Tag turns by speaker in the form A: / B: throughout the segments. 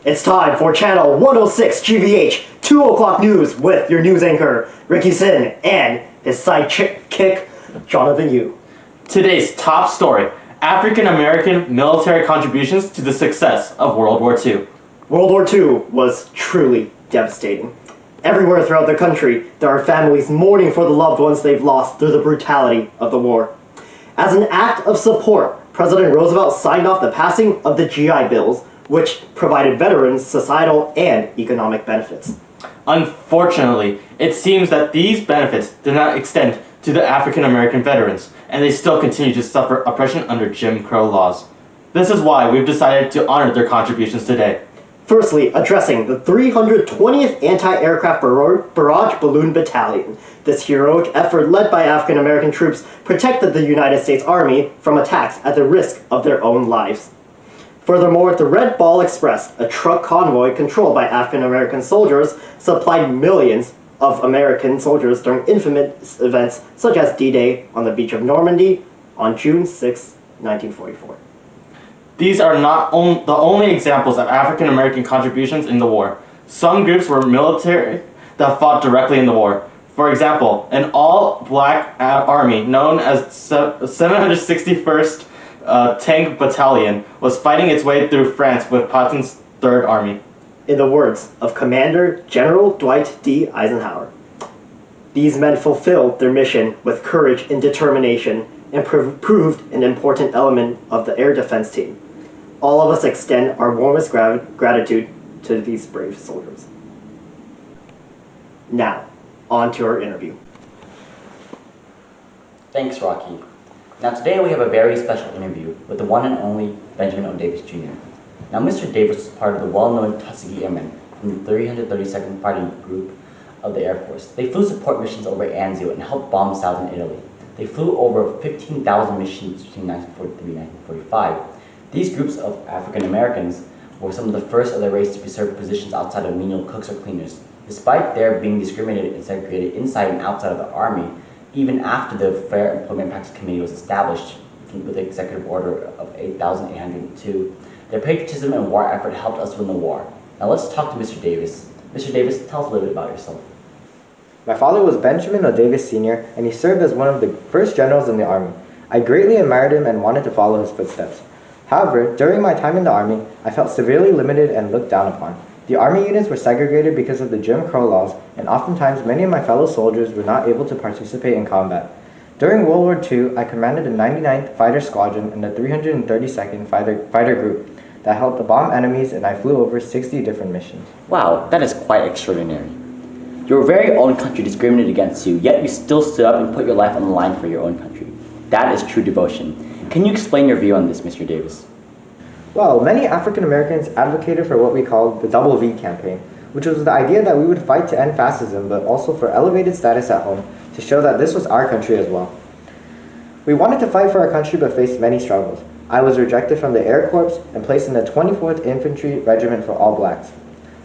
A: It's time for Channel 106 GVH 2 o'clock news with your news anchor, Ricky Sin, and his sidekick, Jonathan Yu.
B: Today's top story, African-American military contributions to the success of World War II.
A: World War II was truly devastating. Everywhere throughout the country, there are families mourning for the loved ones they've lost through the brutality of the war. As an act of support, President Roosevelt signed off the passing of the GI Bills, which provided veterans societal and economic benefits.
B: Unfortunately, it seems that these benefits did not extend to the African American veterans, and they still continue to suffer oppression under Jim Crow laws. This is why we've decided to honor their contributions today.
A: Firstly, addressing the 320th Anti-Aircraft Barrage Balloon Battalion. This heroic effort led by African American troops protected the United States Army from attacks at the risk of their own lives. Furthermore, the Red Ball Express, a truck convoy controlled by African-American soldiers, supplied millions of American soldiers during infamous events such as D-Day on the beach of Normandy on June 6, 1944.
B: These are not the only examples of African-American contributions in the war. Some groups were military that fought directly in the war. For example, an all-black army known as 761st Tank Battalion was fighting its way through France with Patton's Third Army.
A: In the words of Commander General Dwight D. Eisenhower, these men fulfilled their mission with courage and determination and proved an important element of the air defense team. All of us extend our warmest gratitude to these brave soldiers. Now, on to our interview.
C: Thanks, Rocky. Now today we have a very special interview with the one and only Benjamin O. Davis Jr. Now Mr. Davis was part of the well-known Tuskegee Airmen from the 332nd Fighting Group of the Air Force. They flew support missions over Anzio and helped bomb southern Italy. They flew over 15,000 missions between 1943 and 1945. These groups of African Americans were some of the first of their race to serve positions outside of menial cooks or cleaners. Despite their being discriminated and segregated inside and outside of the Army, even after the Fair Employment Practice Committee was established with the Executive Order of 8,802, their patriotism and war effort helped us win the war. Now let's talk to Mr. Davis. Mr. Davis, tell us a little bit about yourself.
D: My father was Benjamin O. Davis Sr., and he served as one of the first generals in the Army. I greatly admired him and wanted to follow his footsteps. However, during my time in the Army, I felt severely limited and looked down upon. The Army units were segregated because of the Jim Crow laws, and oftentimes many of my fellow soldiers were not able to participate in combat. During World War II, I commanded the 99th Fighter Squadron and the 332nd Fighter Group that helped to bomb enemies, and I flew over 60 different missions.
C: Wow, that is quite extraordinary. Your very own country discriminated against you, yet you still stood up and put your life on the line for your own country. That is true devotion. Can you explain your view on this, Mr. Davis?
D: Well, many African Americans advocated for what we called the WW2 campaign, which was the idea that we would fight to end fascism, but also for elevated status at home to show that this was our country as well. We wanted to fight for our country but faced many struggles. I was rejected from the Air Corps and placed in the 24th Infantry Regiment for all blacks.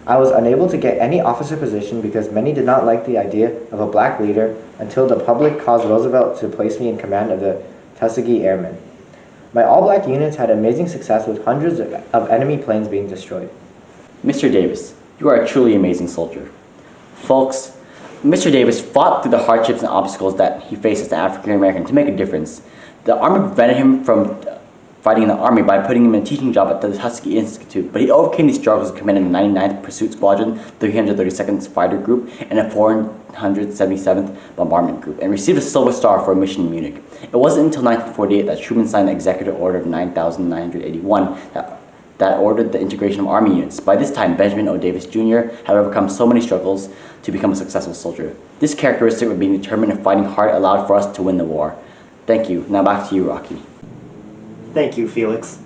D: I was unable to get any officer position because many did not like the idea of a black leader until the public caused Roosevelt to place me in command of the Tuskegee Airmen. My all-black units had amazing success with hundreds of enemy planes being destroyed.
C: Mr. Davis, you are a truly amazing soldier. Folks, Mr. Davis fought through the hardships and obstacles that he faced as an African American to make a difference. The Army prevented him from fighting in the Army by putting him in a teaching job at the Tuskegee Institute, but he overcame these struggles and commanded the 99th Pursuit Squadron, 332nd Fighter Group, and the 477th Bombardment Group, and received a Silver Star for a mission in Munich. It wasn't until 1948 that Truman signed the Executive Order of 9,981 that ordered the integration of Army units. By this time, Benjamin O. Davis Jr. had overcome so many struggles to become a successful soldier. This characteristic of being determined and fighting hard allowed for us to win the war. Thank you. Now back to you, Rocky.
A: Thank you, Felix.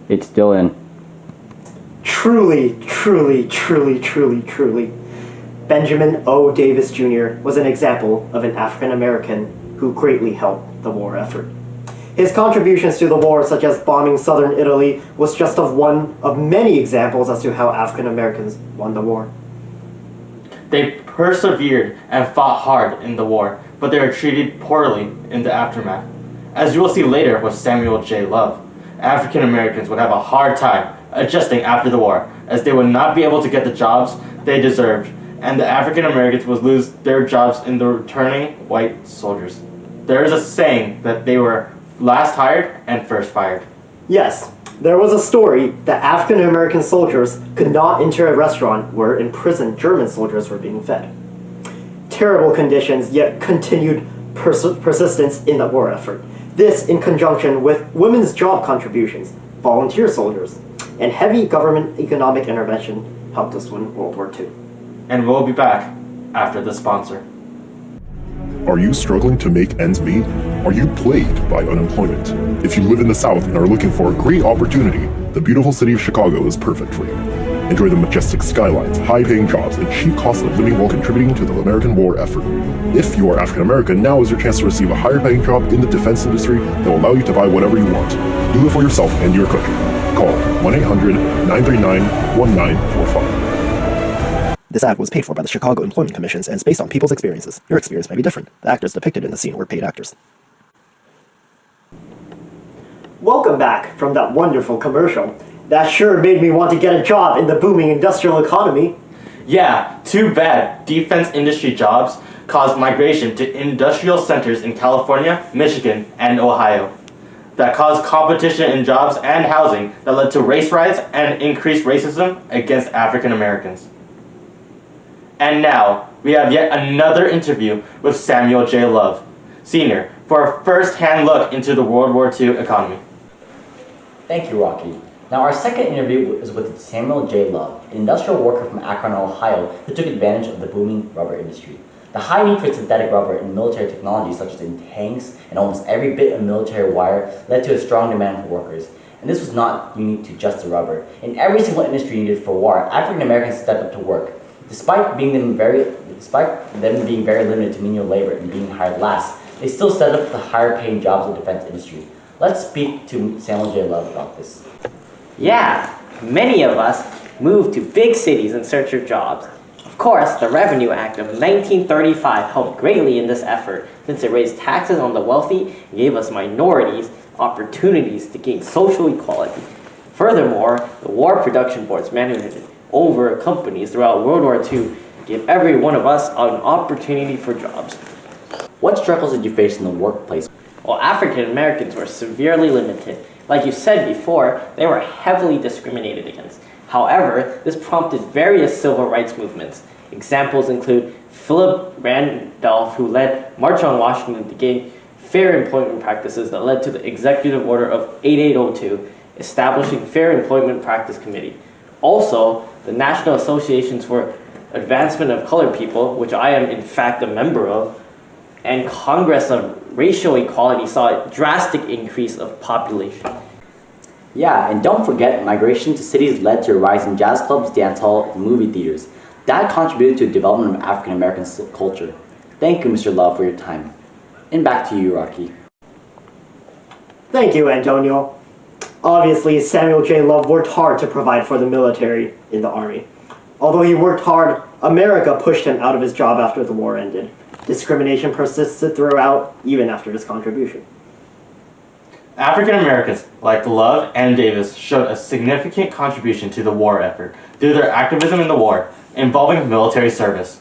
C: It's still in.
A: Truly, truly, truly, truly, truly. Benjamin O. Davis Jr. was an example of an African American who greatly helped the war effort. His contributions to the war, such as bombing southern Italy, was just one of many examples as to how African Americans won the war.
B: They persevered and fought hard in the war, but they were treated poorly in the aftermath. As you will see later with Samuel J. Love, African Americans would have a hard time adjusting after the war, as they would not be able to get the jobs they deserved, and the African Americans would lose their jobs in the returning white soldiers. There is a saying that they were last hired and first fired.
A: Yes, there was a story that African American soldiers could not enter a restaurant where imprisoned German soldiers were being fed. Terrible conditions, yet continued persistence in the war effort. This in conjunction with women's job contributions, volunteer soldiers, and heavy government economic intervention helped us win World War II.
B: And we'll be back after the sponsor.
E: Are you struggling to make ends meet? Are you plagued by unemployment? If you live in the South and are looking for a great opportunity, the beautiful city of Chicago is perfect for you. Enjoy the majestic skylines, high-paying jobs, and cheap cost of living while contributing to the American war effort. If you are African American, now is your chance to receive a higher-paying job in the defense industry that will allow you to buy whatever you want. Do it for yourself and your country. Call 1-800-939-1945.
F: This ad was paid for by the Chicago Employment Commissions and is based on people's experiences. Your experience may be different. The actors depicted in the scene were paid actors.
A: Welcome back from that wonderful commercial. That sure made me want to get a job in the booming industrial economy.
B: Yeah, too bad. Defense industry jobs caused migration to industrial centers in California, Michigan, and Ohio. That caused competition in jobs and housing that led to race riots and increased racism against African Americans. And now, we have yet another interview with Samuel J. Love, Sr., for a first-hand look into the World War II economy.
C: Thank you, Rocky. Now, our second interview is with Samuel J. Love, an industrial worker from Akron, Ohio, who took advantage of the booming rubber industry. The high need for synthetic rubber in military technology, such as in tanks and almost every bit of military wire, led to a strong demand for workers. And this was not unique to just the rubber. In every single industry needed for war, African Americans stepped up to work. Despite them being very limited to menial labor and being hired last, they still stepped up to higher paying jobs in the defense industry. Let's speak to Samuel J. Love about this.
G: Yeah, many of us moved to big cities in search of jobs. Of course, the Revenue Act of 1935 helped greatly in this effort, since it raised taxes on the wealthy and gave us minorities opportunities to gain social equality. Furthermore, the War Production Boards managed over companies throughout World War II gave every one of us an opportunity for jobs.
C: What struggles did you face in the workplace?
G: Well, African Americans were severely limited. Like you said before, they were heavily discriminated against. However, this prompted various civil rights movements. Examples include Philip Randolph, who led March on Washington to gain fair employment practices that led to the Executive Order of 8802, establishing Fair Employment Practice Committee. Also, the National Associations for Advancement of Colored People, which I am in fact a member of, and Congress of Racial Equality saw a drastic increase of population.
C: Yeah, and don't forget, migration to cities led to a rise in jazz clubs, dance halls, and movie theaters. That contributed to the development of African American culture. Thank you, Mr. Love, for your time. And back to you, Rocky.
A: Thank you, Antonio. Obviously, Samuel J. Love worked hard to provide for the military in the Army. Although he worked hard, America pushed him out of his job after the war ended. Discrimination persisted throughout, even after his contribution.
B: African Americans, like Love and Davis, showed a significant contribution to the war effort through their activism in the war, involving military service.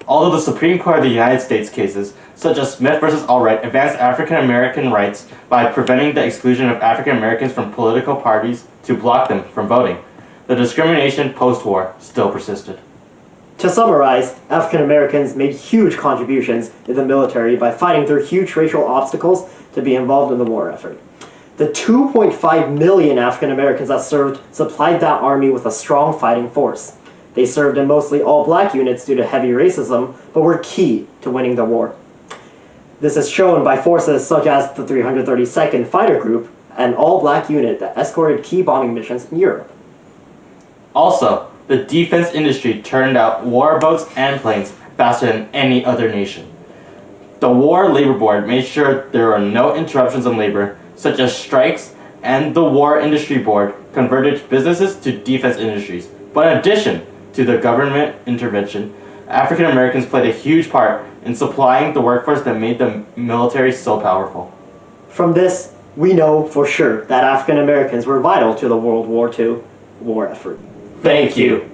B: Although the Supreme Court of the United States cases, such as Smith v. Albright, advanced African American rights by preventing the exclusion of African Americans from political parties to block them from voting, the discrimination post-war still persisted.
A: To summarize, African Americans made huge contributions in the military by fighting through huge racial obstacles to be involved in the war effort. The 2.5 million African Americans that served supplied that army with a strong fighting force. They served in mostly all-black units due to heavy racism, but were key to winning the war. This is shown by forces such as the 332nd Fighter Group, an all-black unit that escorted key bombing missions in Europe.
B: Also, the defense industry turned out war boats and planes faster than any other nation. The War Labor Board made sure there were no interruptions in labor, such as strikes, and the War Industry Board converted businesses to defense industries. But in addition to the government intervention, African Americans played a huge part in supplying the workforce that made the military so powerful.
A: From this, we know for sure that African Americans were vital to the World War II war effort.
B: Thank you.